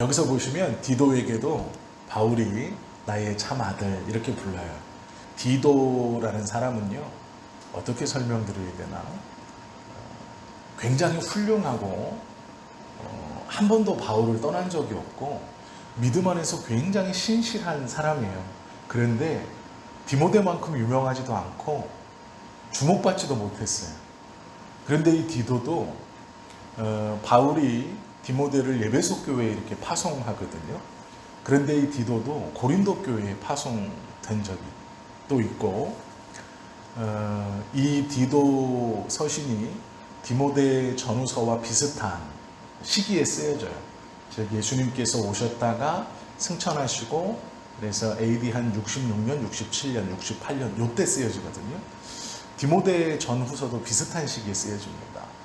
여기서 보시면 디도에게도 바울이 나의 참 아들 이렇게 불러요. 디도라는 사람은요, 어떻게 설명드려야 되나? 굉장히 훌륭하고 한 번도 바울을 떠난 적이 없고 믿음 안에서 굉장히 신실한 사람이에요. 그런데 디모데만큼 유명하지도 않고 주목받지도 못했어요. 그런데 이 디도도 바울이 디모데를 에베소 교회에 이렇게 파송하거든요. 그런데 이 디도도 고린도 교회에 파송된 적이 또 있고, 이 디도 서신이 디모데 전후서와 비슷한 시기에 쓰여져요. 즉 예수님께서 오셨다가 승천하시고 그래서 AD 한 66년, 67년, 68년 요때 쓰여지거든요. 디모데 전후서도 비슷한 시기에 쓰여집니다.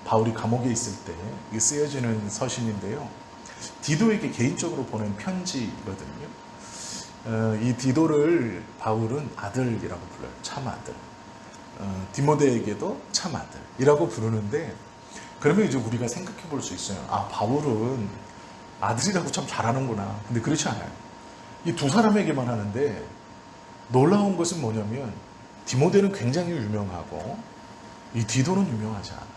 바울이 감옥에 있을 때 쓰여지는 서신인데요. 디도에게 개인적으로 보낸 편지거든요. 이 디도를 바울은 아들이라고 불러요. 참 아들. 디모데에게도 참 아들이라고 부르는데, 그러면 이제 우리가 생각해 볼 수 있어요. 아, 바울은 아들이라고 참 잘하는구나. 근데 그렇지 않아요. 이 두 사람에게만 하는데 놀라운 것은 뭐냐면 디모데는 굉장히 유명하고 이 디도는 유명하지 않아요.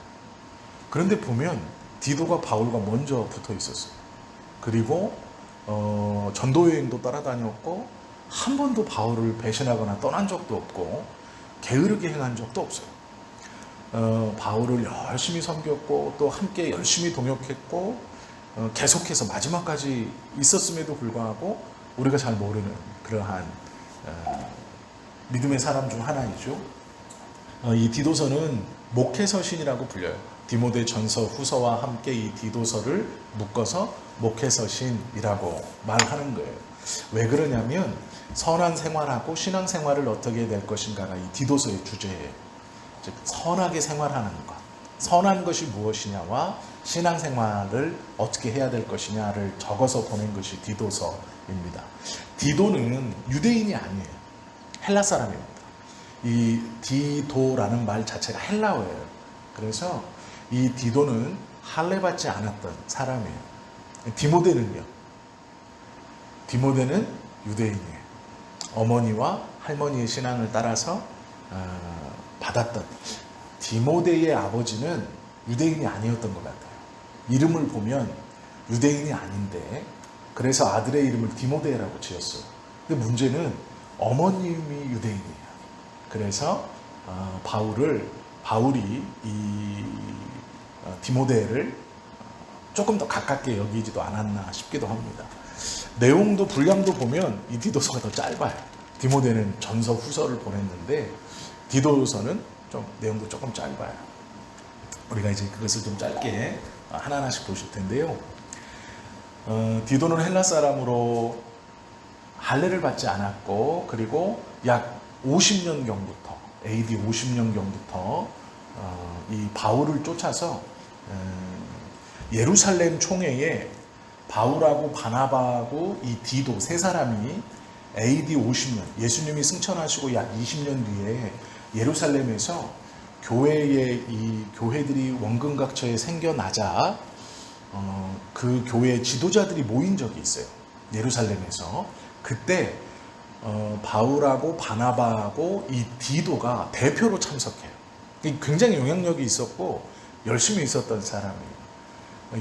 그런데 보면 디도가 바울과 먼저 붙어 있었어요. 그리고 전도 여행도 따라다녔고 한 번도 바울을 배신하거나 떠난 적도 없고 게으르게 행한 적도 없어요. 바울을 열심히 섬겼고 또 함께 열심히 동역했고 계속해서 마지막까지 있었음에도 불구하고 우리가 잘 모르는 그러한 믿음의 사람 중 하나이죠. 이 디도서는 목회서신이라고 불려요. 디모데 전서 후서와 함께 이 디도서를 묶어서 목회서신이라고 말하는 거예요. 왜 그러냐면 선한 생활하고 신앙 생활을 어떻게 될 것인가가 이 디도서의 주제예요. 즉 선하게 생활하는 것, 선한 것이 무엇이냐와 신앙 생활을 어떻게 해야 될 것이냐를 적어서 보낸 것이 디도서입니다. 디도는 유대인이 아니에요. 헬라 사람입니다. 이 디도라는 말 자체가 헬라어예요. 그래서 이 디도는 할례받지 않았던 사람이에요. 디모데는요? 디모데는 유대인이에요. 어머니와 할머니의 신앙을 따라서 받았던. 디모데의 아버지는 유대인이 아니었던 것 같아요. 이름을 보면 유대인이 아닌데 그래서 아들의 이름을 디모데라고 지었어요. 근데 문제는 어머님이 유대인이에요. 그래서 바울이 이 디모데를 조금 더 가깝게 여기지도 않았나 싶기도 합니다. 내용도 분량도 보면 이 디도서가 더 짧아요. 디모데는 전서 후서를 보냈는데 디도서는 좀 내용도 조금 짧아요. 우리가 이제 그것을 좀 짧게 하나하나씩 보실 텐데요. 디도는 헬라 사람으로 할례를 받지 않았고 그리고 약 50년경부터 AD 50년경부터 이 바울을 쫓아서 예루살렘 총회에 바울하고 바나바하고 이 디도 세 사람이 AD 50년 예수님이 승천하시고 약 20년 뒤에 예루살렘에서 이 교회들이 원근각처에 생겨나자 그 교회 지도자들이 모인 적이 있어요. 예루살렘에서. 그때 바울하고 바나바하고 이 디도가 대표로 참석해요. 굉장히 영향력이 있었고 열심히 있었던 사람이에요.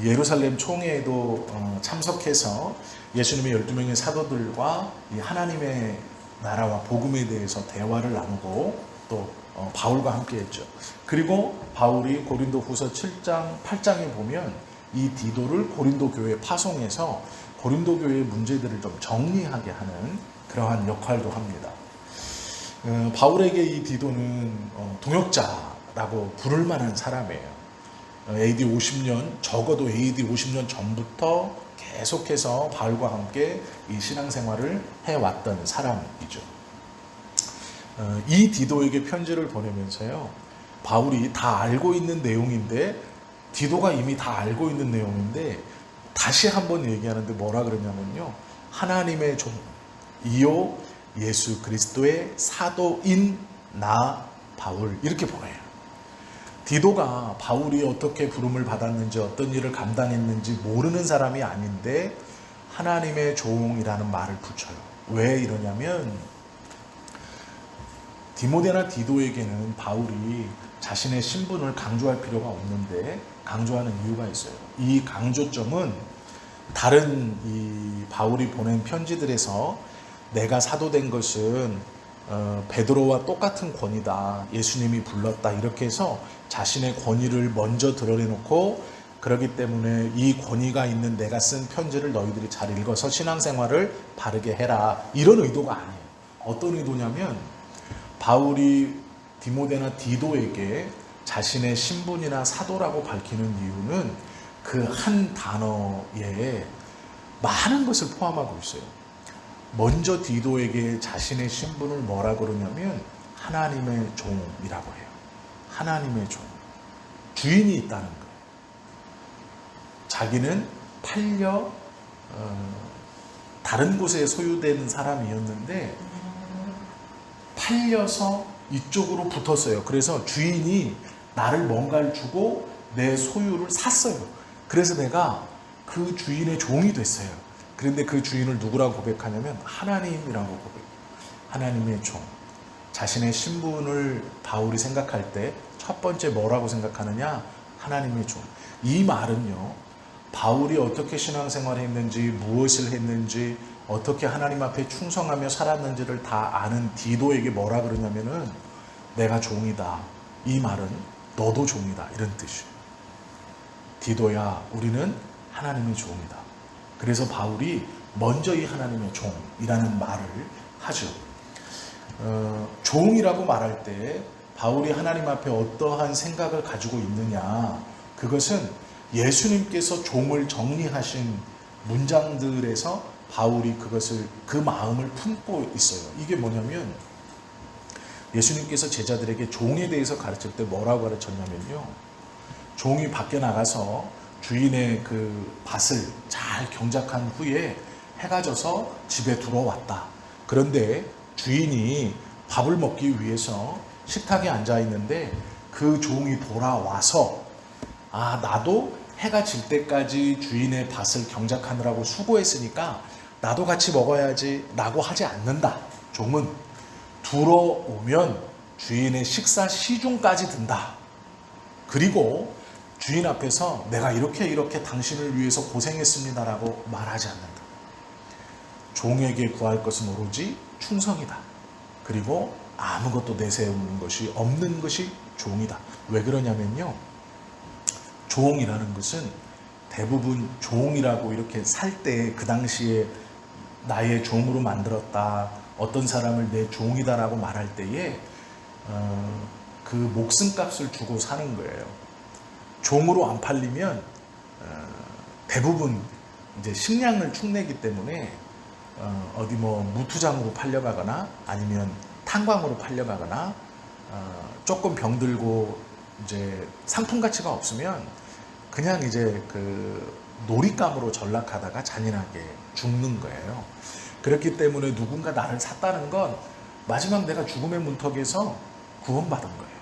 예루살렘 총회에도 참석해서 예수님의 12명의 사도들과 이 하나님의 나라와 복음에 대해서 대화를 나누고 또 바울과 함께 했죠. 그리고 바울이 고린도 후서 7장, 8장에 보면 이 디도를 고린도 교회에 파송해서 고린도 교회의 문제들을 좀 정리하게 하는 그러한 역할도 합니다. 바울에게 이 디도는 동역자라고 부를 만한 사람이에요. AD 50년, 적어도 AD 50년 전부터 계속해서 바울과 함께 이 신앙생활을 해왔던 사람이죠. 이 디도에게 편지를 보내면서요, 바울이 다 알고 있는 내용인데, 디도가 이미 다 알고 있는 내용인데, 다시 한번 얘기하는데 뭐라 그러냐면요, 하나님의 종, 이요 예수 그리스도의 사도인 나 바울, 이렇게 보내요. 디도가 바울이 어떻게 부름을 받았는지 어떤 일을 감당했는지 모르는 사람이 아닌데 하나님의 종이라는 말을 붙여요. 왜 이러냐면 디모데나 디도에게는 바울이 자신의 신분을 강조할 필요가 없는데 강조하는 이유가 있어요. 이 강조점은 다른 이 바울이 보낸 편지들에서 내가 사도된 것은 베드로와 똑같은 권위다. 예수님이 불렀다. 이렇게 해서 자신의 권위를 먼저 드러내놓고 그렇기 때문에 이 권위가 있는 내가 쓴 편지를 너희들이 잘 읽어서 신앙생활을 바르게 해라. 이런 의도가 아니에요. 어떤 의도냐면 바울이 디모데나 디도에게 자신의 신분이나 사도라고 밝히는 이유는 그 한 단어에 많은 것을 포함하고 있어요. 먼저 디도에게 자신의 신분을 뭐라 그러냐면 하나님의 종이라고 해요. 하나님의 종. 주인이 있다는 거예요. 자기는 팔려 다른 곳에 소유된 사람이었는데 팔려서 이쪽으로 붙었어요. 그래서 주인이 나를 뭔가를 주고 내 소유를 샀어요. 그래서 내가 그 주인의 종이 됐어요. 그런데 그 주인을 누구라고 고백하냐면 하나님이라고 고백해요. 하나님의 종. 자신의 신분을 바울이 생각할 때 첫 번째 뭐라고 생각하느냐? 하나님의 종. 이 말은요, 바울이 어떻게 신앙생활을 했는지, 무엇을 했는지, 어떻게 하나님 앞에 충성하며 살았는지를 다 아는 디도에게 뭐라 그러냐면은 내가 종이다. 이 말은 너도 종이다. 이런 뜻이에요. 디도야, 우리는 하나님의 종이다. 그래서 바울이 먼저 이 하나님의 종이라는 말을 하죠. 종이라고 말할 때 바울이 하나님 앞에 어떠한 생각을 가지고 있느냐, 그것은 예수님께서 종을 정리하신 문장들에서 바울이 그 마음을 품고 있어요. 이게 뭐냐면 예수님께서 제자들에게 종에 대해서 가르칠 때 뭐라고 가르쳤냐면요, 종이 밖에 나가서 주인의 그 밭을 잘 경작한 후에 해가 져서 집에 들어왔다. 그런데 주인이 밥을 먹기 위해서 식탁에 앉아 있는데 그 종이 돌아와서 나도 해가 질 때까지 주인의 밭을 경작하느라고 수고했으니까 나도 같이 먹어야지 라고 하지 않는다. 종은 들어오면 주인의 식사 시중까지 든다. 그리고 주인 앞에서 내가 이렇게 당신을 위해서 고생했습니다라고 말하지 않는다. 종에게 구할 것은 오로지 충성이다. 그리고 아무것도 내세우는 것이 없는 것이 종이다. 왜 그러냐면요, 종이라는 것은 대부분 종이라고 이렇게 살 때 그 당시에 나의 종으로 만들었다, 어떤 사람을 내 종이다라고 말할 때에 그 목숨값을 주고 사는 거예요. 종으로 안 팔리면 대부분 이제 식량을 축내기 때문에 어디 뭐 무투장으로 팔려가거나 아니면 탄광으로 팔려가거나 조금 병들고 이제 상품 가치가 없으면 그냥 이제 그 놀잇감으로 전락하다가 잔인하게 죽는 거예요. 그렇기 때문에 누군가 나를 샀다는 건 마지막 내가 죽음의 문턱에서 구원받은 거예요.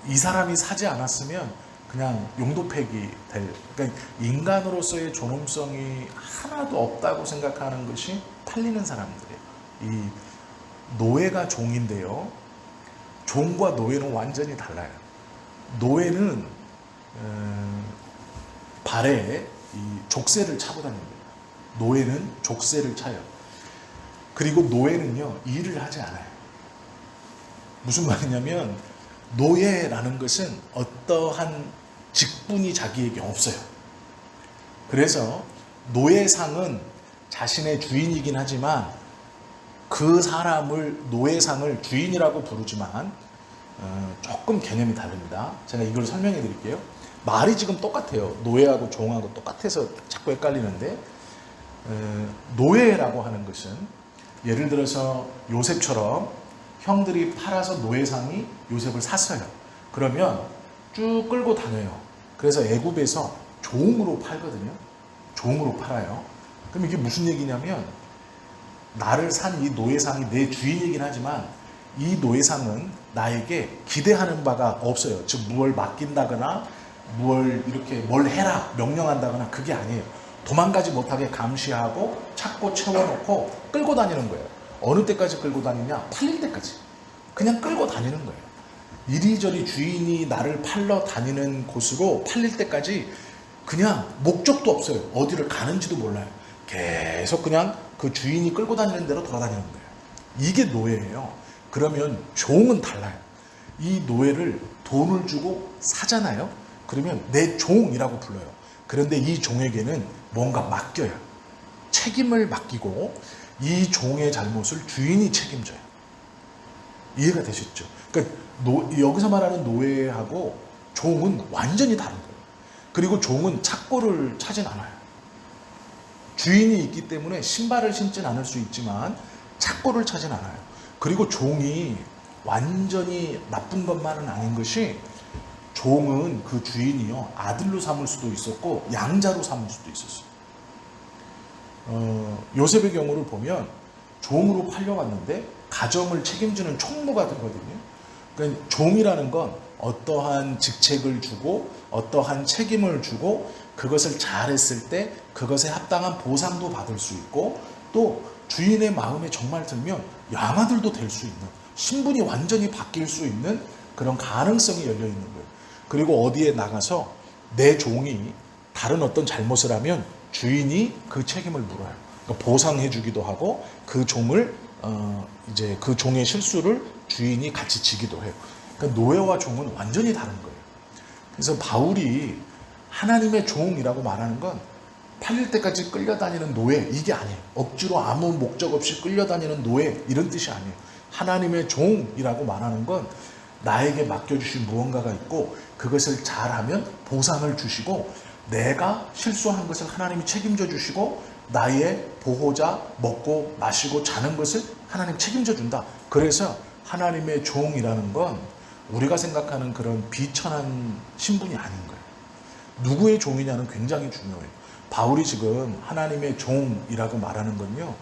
이 사람이 사지 않았으면 그냥 용도팩이 될, 그러니까 인간으로서의 존엄성이 하나도 없다고 생각하는 것이 팔리는 사람들이에요. 이 노예가 종인데요, 종과 노예는 완전히 달라요. 노예는 발에 이 족쇄를 차고 다닙니다. 노예는 족쇄를 차요. 그리고 노예는요, 일을 하지 않아요. 무슨 말이냐면 노예라는 것은 어떠한 직분이 자기에게 없어요. 그래서 노예상은 자신의 주인이긴 하지만 그 사람을, 노예상을 주인이라고 부르지만 조금 개념이 다릅니다. 제가 이걸 설명해 드릴게요. 말이 지금 똑같아요. 노예하고 종하고 똑같아서 자꾸 헷갈리는데, 노예라고 하는 것은 예를 들어서 요셉처럼 형들이 팔아서 노예상이 요셉을 샀어요. 그러면 쭉 끌고 다녀요. 그래서 애굽에서 종으로 팔거든요. 종으로 팔아요. 그럼 이게 무슨 얘기냐면 나를 산 이 노예상이 내 주인이긴 하지만 이 노예상은 나에게 기대하는 바가 없어요. 즉 무엇을 맡긴다거나 뭘 해라 명령한다거나 그게 아니에요. 도망가지 못하게 감시하고 찾고 채워놓고 끌고 다니는 거예요. 어느 때까지 끌고 다니냐? 팔릴 때까지. 그냥 끌고 다니는 거예요. 이리저리 주인이 나를 팔러 다니는 곳으로 팔릴 때까지 그냥 목적도 없어요. 어디를 가는지도 몰라요. 계속 그냥 그 주인이 끌고 다니는 대로 돌아다니는 거예요. 이게 노예예요. 그러면 종은 달라요. 이 노예를 돈을 주고 사잖아요. 그러면 내 종이라고 불러요. 그런데 이 종에게는 뭔가 맡겨요. 책임을 맡기고 이 종의 잘못을 주인이 책임져요. 이해가 되셨죠? 그러니까 여기서 말하는 노예하고 종은 완전히 다른 거예요. 그리고 종은 착고를 차진 않아요. 주인이 있기 때문에 신발을 신진 않을 수 있지만 착고를 차진 않아요. 그리고 종이 완전히 나쁜 것만은 아닌 것이 종은 그 주인이요 아들로 삼을 수도 있었고 양자로 삼을 수도 있었어요. 요셉의 경우를 보면 종으로 팔려갔는데 가정을 책임지는 총무가 되거든요. 그러니까 종이라는 건 어떠한 직책을 주고 어떠한 책임을 주고 그것을 잘했을 때 그것에 합당한 보상도 받을 수 있고 또 주인의 마음에 정말 들면 양아들도 될 수 있는 신분이 완전히 바뀔 수 있는 그런 가능성이 열려 있는 거예요. 그리고 어디에 나가서 내 종이 다른 어떤 잘못을 하면 주인이 그 책임을 물어요. 그러니까 보상해 주기도 하고 그 종을 이제 그 종의 실수를 주인이 같이 지기도 해요. 그러니까 노예와 종은 완전히 다른 거예요. 그래서 바울이 하나님의 종이라고 말하는 건 팔릴 때까지 끌려다니는 노예 이게 아니에요. 억지로 아무 목적 없이 끌려다니는 노예 이런 뜻이 아니에요. 하나님의 종이라고 말하는 건 나에게 맡겨주신 무언가가 있고 그것을 잘하면 보상을 주시고 내가 실수한 것을 하나님이 책임져 주시고 나의 보호자 먹고 마시고 자는 것을 하나님 책임져 준다. 그래서 하나님의 종이라는 건 우리가 생각하는 그런 비천한 신분이 아닌 거예요. 누구의 종이냐는 굉장히 중요해요. 바울이 지금 하나님의 종이라고 말하는 건요.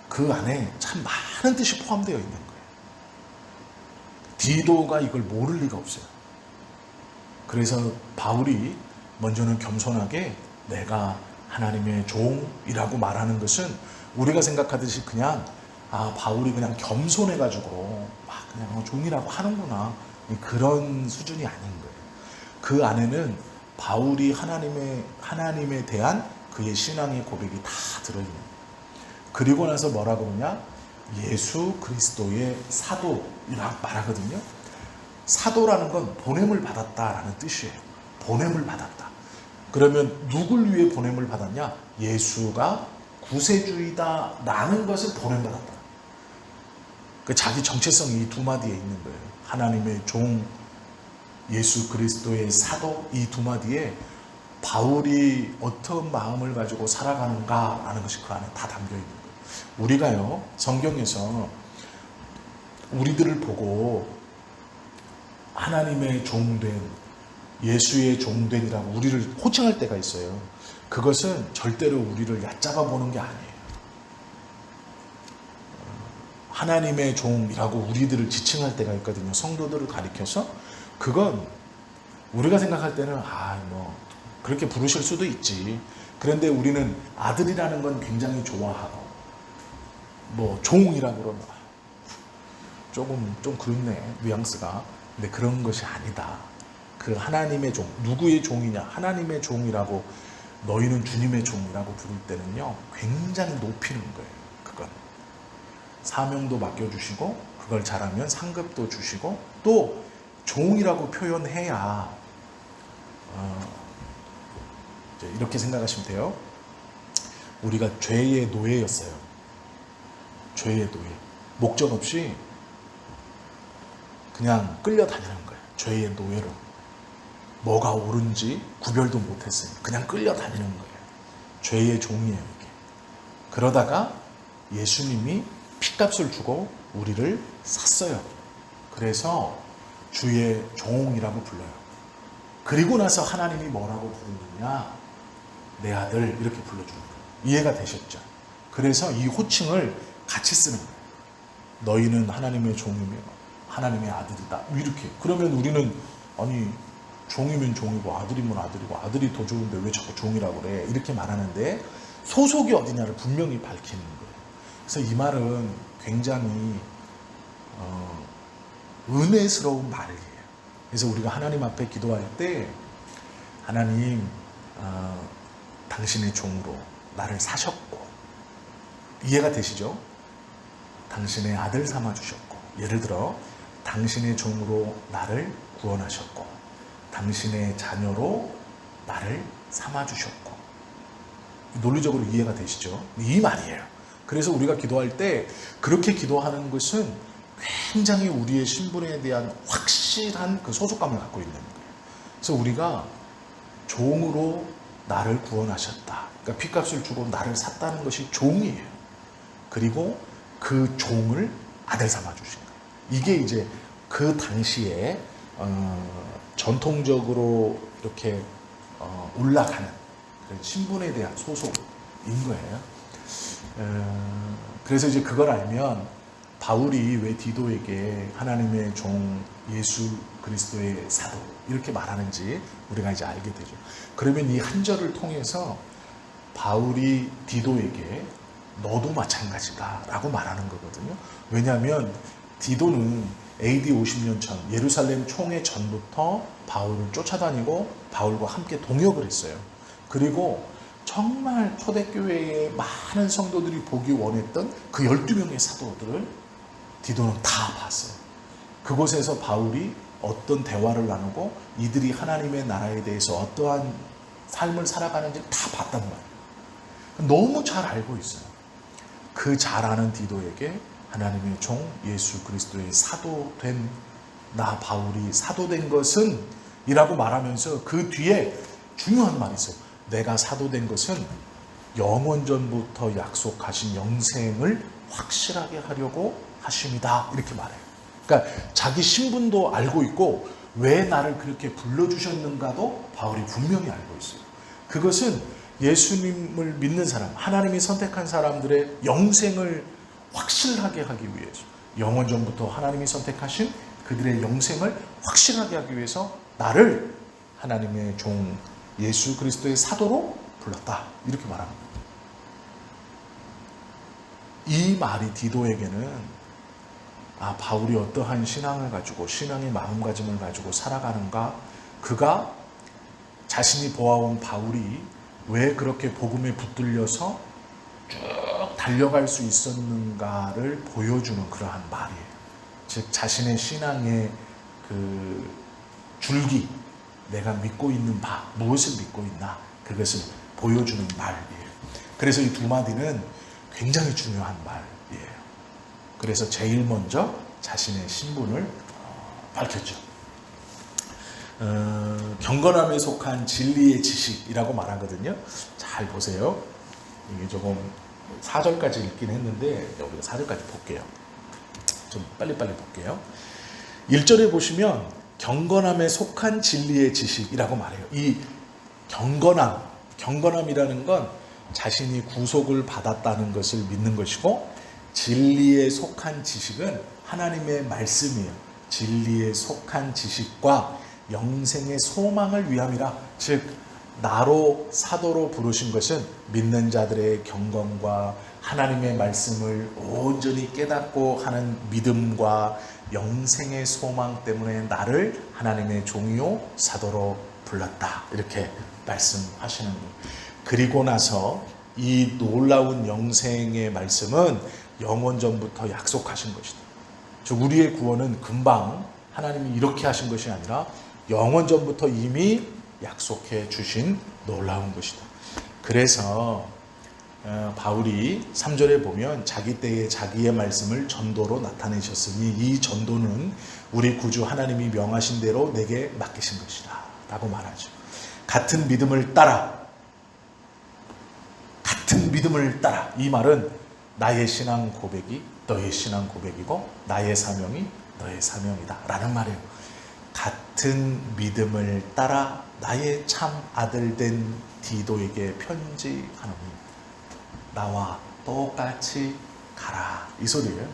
그 안에 참 많은 뜻이 포함되어 있는 거예요. 디도가 이걸 모를 리가 없어요. 그래서 바울이 먼저는 겸손하게 내가 하나님의 종이라고 말하는 것은 우리가 생각하듯이 그냥 바울이 그냥 겸손해가지고 막 그냥 종이라고 하는구나 그런 수준이 아닌 거예요. 그 안에는 바울이 하나님에 대한 그의 신앙의 고백이 다 들어있는 거예요. 그리고 나서 뭐라 그러냐? 예수 그리스도의 사도라고 말하거든요. 사도라는 건 보냄을 받았다라는 뜻이에요. 보냄을 받았다. 그러면 누굴 위해 보냄을 받았냐? 예수가 구세주이다라는 것을 보냄받았다. 그 자기 정체성이 이 두 마디에 있는 거예요. 하나님의 종, 예수 그리스도의 사도 이 두 마디에 바울이 어떤 마음을 가지고 살아가는가라는 것이 그 안에 다 담겨 있는 거예요. 우리가요 성경에서 우리들을 보고 하나님의 종된 예수의 종된이라고 우리를 호칭할 때가 있어요. 그것은 절대로 우리를 얕잡아 보는 게 아니에요. 하나님의 종이라고 우리들을 지칭할 때가 있거든요. 성도들을 가리켜서 그건 우리가 생각할 때는 그렇게 부르실 수도 있지. 그런데 우리는 아들이라는 건 굉장히 좋아하고 종이라고 그러면 좀 그렇네 뉘앙스가. 근데 그런 것이 아니다. 그 하나님의 종, 누구의 종이냐? 하나님의 종이라고 너희는 주님의 종이라고 부를 때는요 굉장히 높이는 거예요. 그건 사명도 맡겨주시고 그걸 잘하면 상급도 주시고 또 종이라고 표현해야 이렇게 생각하시면 돼요. 우리가 죄의 노예였어요. 죄의 노예. 목적 없이 그냥 끌려다니는 거예요. 죄의 노예로. 뭐가 옳은지 구별도 못했어요. 그냥 끌려다니는 거예요. 죄의 종이에요. 이게. 그러다가 예수님이 핏값을 주고 우리를 샀어요. 그래서 주의 종이라고 불러요. 그리고 나서 하나님이 뭐라고 부르느냐? 내 아들 이렇게 불러주는 거예요. 이해가 되셨죠? 그래서 이 호칭을 같이 쓰는 거예요. 너희는 하나님의 종이며 하나님의 아들이다. 이렇게. 그러면 우리는 아니 종이면 종이고 아들이면 아들이고 아들이 더 좋은데 왜 자꾸 종이라고 그래? 이렇게 말하는데 소속이 어디냐를 분명히 밝히는 거예요. 그래서 이 말은 굉장히 은혜스러운 말이에요. 그래서 우리가 하나님 앞에 기도할 때 하나님 당신의 종으로 나를 사셨고, 이해가 되시죠? 당신의 아들 삼아주셨고, 예를 들어 당신의 종으로 나를 구원하셨고 당신의 자녀로 나를 삼아주셨고, 논리적으로 이해가 되시죠? 이 말이에요. 그래서 우리가 기도할 때 그렇게 기도하는 것은 굉장히 우리의 신분에 대한 확실한 그 소속감을 갖고 있는 거예요. 그래서 우리가 종으로 나를 구원하셨다. 그러니까 핏값을 주고 나를 샀다는 것이 종이에요. 그리고 그 종을 아들 삼아 주신 거예요. 이게 이제 그 당시에 전통적으로 이렇게 올라가는 그런 신분에 대한 소속인 거예요. 그래서 이제 그걸 알면 바울이 왜 디도에게 하나님의 종 예수 그리스도의 사도 이렇게 말하는지 우리가 이제 알게 되죠. 그러면 이 한 절을 통해서 바울이 디도에게 너도 마찬가지다 라고 말하는 거거든요. 왜냐하면 디도는 AD 50년 전 예루살렘 총회 전부터 바울을 쫓아다니고 바울과 함께 동역을 했어요. 그리고 정말 초대교회의 많은 성도들이 보기 원했던 그 12명의 사도들을 디도는 다 봤어요. 그곳에서 바울이 어떤 대화를 나누고 이들이 하나님의 나라에 대해서 어떠한 삶을 살아가는지 다 봤단 말이에요. 너무 잘 알고 있어요. 그 잘 아는 디도에게 하나님의 종 예수 그리스도의 사도된 나 바울이 사도된 것은 이라고 말하면서 그 뒤에 중요한 말이 있어요. 내가 사도된 것은 영원전부터 약속하신 영생을 확실하게 하려고 하심이다. 이렇게 말해요. 그러니까 자기 신분도 알고 있고 왜 나를 그렇게 불러주셨는가도 바울이 분명히 알고 있어요. 그것은 예수님을 믿는 사람, 하나님이 선택한 사람들의 영생을 확실하게 하기 위해서, 영원전부터 하나님이 선택하신 그들의 영생을 확실하게 하기 위해서 나를 하나님의 종 예수 그리스도의 사도로 불렀다. 이렇게 말합니다. 이 말이 디도에게는 바울이 어떠한 신앙을 가지고 신앙의 마음가짐을 가지고 살아가는가, 그가 자신이 보아온 바울이 왜 그렇게 복음에 붙들려서 쭉 달려갈 수 있었는가를 보여주는 그러한 말이에요. 즉 자신의 신앙의 그 줄기, 내가 믿고 있는 바, 무엇을 믿고 있나, 그것을 보여주는 말이에요. 그래서 이 두 마디는 굉장히 중요한 말이에요. 그래서 제일 먼저 자신의 신분을 밝혔죠. 경건함에 속한 진리의 지식이라고 말하거든요. 잘 보세요. 이게 조금 4절까지 읽긴 했는데 우리가 4절까지 볼게요. 좀 빨리빨리 볼게요. 1절에 보시면 경건함에 속한 진리의 지식이라고 말해요. 이 경건함이라는 건 자신이 구속을 받았다는 것을 믿는 것이고, 진리에 속한 지식은 하나님의 말씀이에요. 진리에 속한 지식과 영생의 소망을 위함이라. 즉 나로 사도로 부르신 것은 믿는 자들의 경건과 하나님의 말씀을 온전히 깨닫고 하는 믿음과 영생의 소망 때문에 나를 하나님의 종이요 사도로 불렀다. 이렇게 말씀하시는 거예요. 그리고 나서 이 놀라운 영생의 말씀은 영원전부터 약속하신 것이다. 즉 우리의 구원은 금방 하나님이 이렇게 하신 것이 아니라 영원전부터 이미 약속해 주신 놀라운 것이다. 그래서 바울이 3절에 보면 자기 때에 자기의 말씀을 전도로 나타내셨으니 이 전도는 우리 구주 하나님이 명하신 대로 내게 맡기신 것이다 라고 말하죠. 같은 믿음을 따라, 이 말은 나의 신앙 고백이 너의 신앙 고백이고 나의 사명이 너의 사명이다 라는 말이에요. 같은 믿음을 따라 나의 참 아들 된 디도에게 편지하노니 나와 똑같이 가라. 이 소리예요.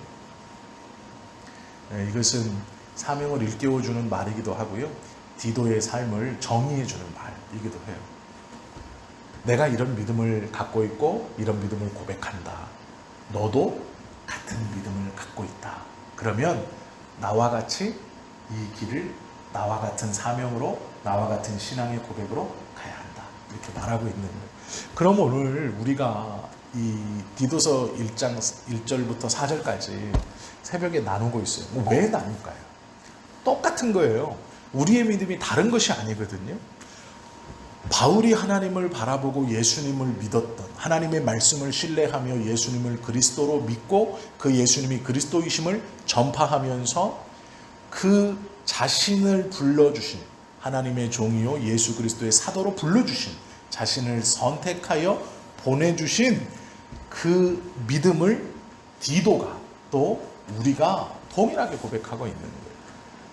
이것은 사명을 일깨워주는 말이기도 하고요. 디도의 삶을 정의해주는 말이기도 해요. 내가 이런 믿음을 갖고 있고 이런 믿음을 고백한다. 너도 같은 믿음을 갖고 있다. 그러면 나와 같이 이 길을 나와 같은 사명으로 나와 같은 신앙의 고백으로 가야 한다. 이렇게 말하고 있는 거예요. 그럼 오늘 우리가 이 디도서 1장 1절부터 4절까지 새벽에 나누고 있어요. 왜 나눌까요? 똑같은 거예요. 우리의 믿음이 다른 것이 아니거든요. 바울이 하나님을 바라보고 예수님을 믿었던, 하나님의 말씀을 신뢰하며 예수님을 그리스도로 믿고 그 예수님이 그리스도이심을 전파하면서 그 자신을 불러주신 하나님의 종이요 예수 그리스도의 사도로 불러주신, 자신을 선택하여 보내주신 그 믿음을 디도가 또 우리가 동일하게 고백하고 있는 거예요.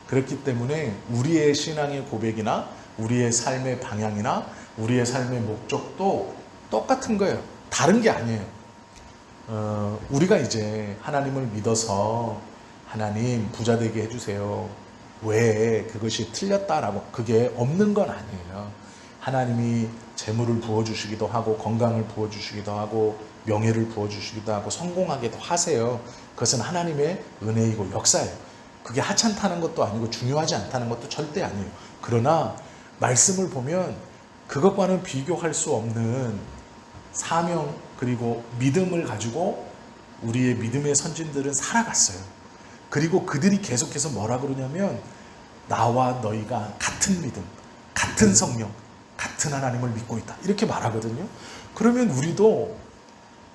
그렇기 때문에 우리의 신앙의 고백이나 우리의 삶의 방향이나 우리의 삶의 목적도 똑같은 거예요. 다른 게 아니에요. 우리가 이제 하나님을 믿어서 하나님 부자 되게 해주세요. 왜 그것이 틀렸다라고 그게 없는 건 아니에요. 하나님이 재물을 부어주시기도 하고 건강을 부어주시기도 하고 명예를 부어주시기도 하고 성공하기도 하세요. 그것은 하나님의 은혜이고 역사예요. 그게 하찮다는 것도 아니고 중요하지 않다는 것도 절대 아니에요. 그러나 말씀을 보면 그것과는 비교할 수 없는 사명 그리고 믿음을 가지고 우리의 믿음의 선진들은 살아갔어요. 그리고 그들이 계속해서 뭐라 그러냐면 나와 너희가 같은 믿음, 같은 성령, 같은 하나님을 믿고 있다. 이렇게 말하거든요. 그러면 우리도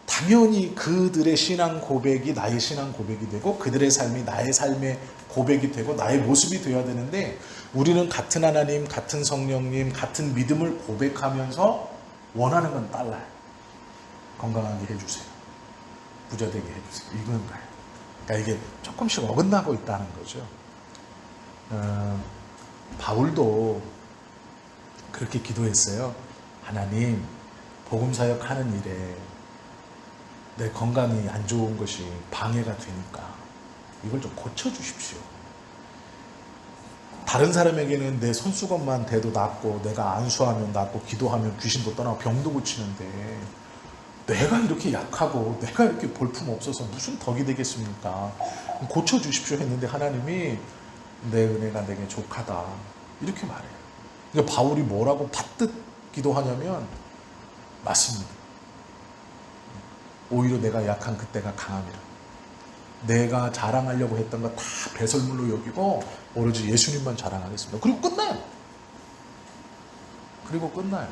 당연히 그들의 신앙 고백이 나의 신앙 고백이 되고 그들의 삶이 나의 삶의 고백이 되고 나의 모습이 되어야 되는데 우리는 같은 하나님, 같은 성령님, 같은 믿음을 고백하면서 원하는 건 달라요. 건강하게 해주세요. 부자 되게 해주세요. 이건 거예요. 그러니까 이게 조금씩 어긋나고 있다는 거죠. 바울도 그렇게 기도했어요. 하나님, 복음사역 하는 일에 내 건강이 안 좋은 것이 방해가 되니까 이걸 좀 고쳐주십시오. 다른 사람에게는 내 손수건만 대도 낫고 내가 안수하면 낫고 기도하면 귀신도 떠나고 병도 고치는데 내가 이렇게 약하고 내가 이렇게 볼품 없어서 무슨 덕이 되겠습니까? 고쳐주십시오 했는데 하나님이 내 은혜가 내게 족하다 이렇게 말해요. 그러니까 바울이 뭐라고 받듯 기도하냐면 맞습니다. 오히려 내가 약한 그때가 강함이라. 내가 자랑하려고 했던 거 다 배설물로 여기고 오로지 예수님만 자랑하겠습니다. 그리고 끝나요.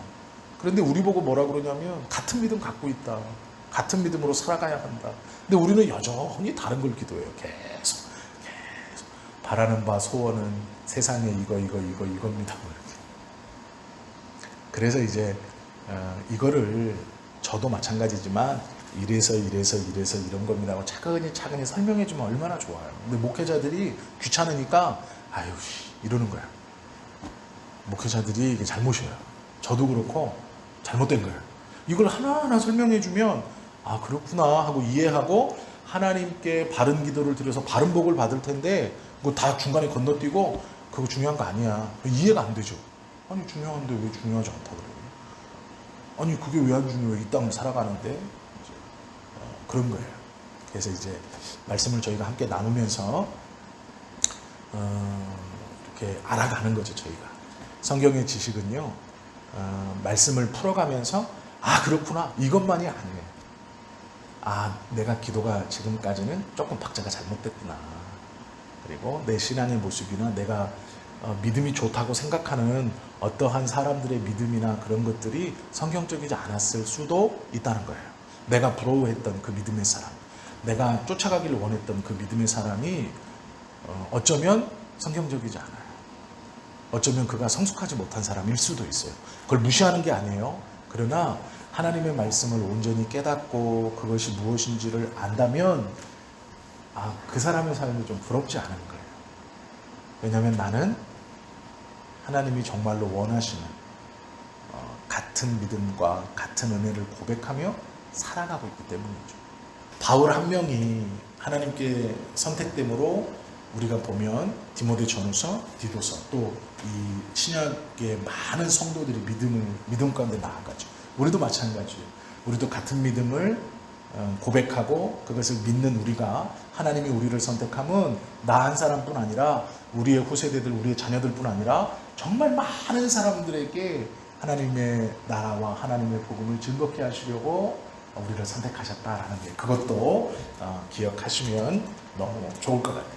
그런데 우리 보고 뭐라 그러냐면 같은 믿음 갖고 있다. 같은 믿음으로 살아가야 한다. 근데 우리는 여전히 다른 걸 기도해요. 계속 바라는 바 소원은 세상에 이겁니다. 그래서 이제 이거를 저도 마찬가지지만 이래서 이런 겁니다 하고 차근히 설명해 주면 얼마나 좋아요. 근데 목회자들이 귀찮으니까 아유 이러는 거야. 목회자들이 이게 잘못이에요. 저도 그렇고 잘못된 거예요. 이걸 하나하나 설명해 주면 아 그렇구나 하고 이해하고 하나님께 바른 기도를 드려서 바른 복을 받을 텐데 그거 다 중간에 건너뛰고 그거 중요한 거 아니야. 이해가 안 되죠. 아니 중요한데 왜 중요하지 않다 그래요? 아니 그게 왜 안 중요해? 이 땅을 살아가는데 그런 거예요. 그래서 이제 말씀을 저희가 함께 나누면서 이렇게 알아가는 거죠. 저희가 성경의 지식은요 말씀을 풀어가면서 아 그렇구나 이것만이 아니에요. 아 내가 기도가 지금까지는 조금 박자가 잘못됐구나. 그리고 내 신앙의 모습이나 내가 믿음이 좋다고 생각하는 어떠한 사람들의 믿음이나 그런 것들이 성경적이지 않았을 수도 있다는 거예요. 내가 부러워했던 그 믿음의 사람, 내가 쫓아가기를 원했던 그 믿음의 사람이 어쩌면 성경적이지 않아요. 어쩌면 그가 성숙하지 못한 사람일 수도 있어요. 그걸 무시하는 게 아니에요. 그러나 하나님의 말씀을 온전히 깨닫고 그것이 무엇인지를 안다면 그 사람의 삶이 좀 부럽지 않은 거예요. 왜냐하면 나는 하나님이 정말로 원하시는 같은 믿음과 같은 은혜를 고백하며 살아가고 있기 때문이죠. 바울 한 명이 하나님께 선택됨으로 우리가 보면 디모데 전후서, 디도서 또 이 신약의 많은 성도들이 믿음 가운데 나아가죠. 우리도 마찬가지예요. 우리도 같은 믿음을 고백하고 그것을 믿는 우리가 하나님이 우리를 선택하면 나 한 사람뿐 아니라 우리의 후세대들, 우리의 자녀들뿐 아니라 정말 많은 사람들에게 하나님의 나라와 하나님의 복음을 증거케 하시려고 우리를 선택하셨다라는 게, 그것도 기억하시면 너무 좋을 것 같아요.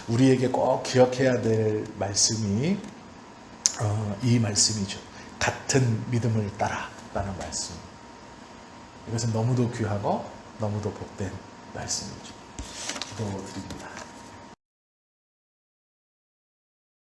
우리에게 꼭 기억해야 될 말씀이 이 말씀이죠. 같은 믿음을 따라라는 말씀. 이것은 너무도 귀하고 너무도 복된 말씀이죠. 기도드립니다.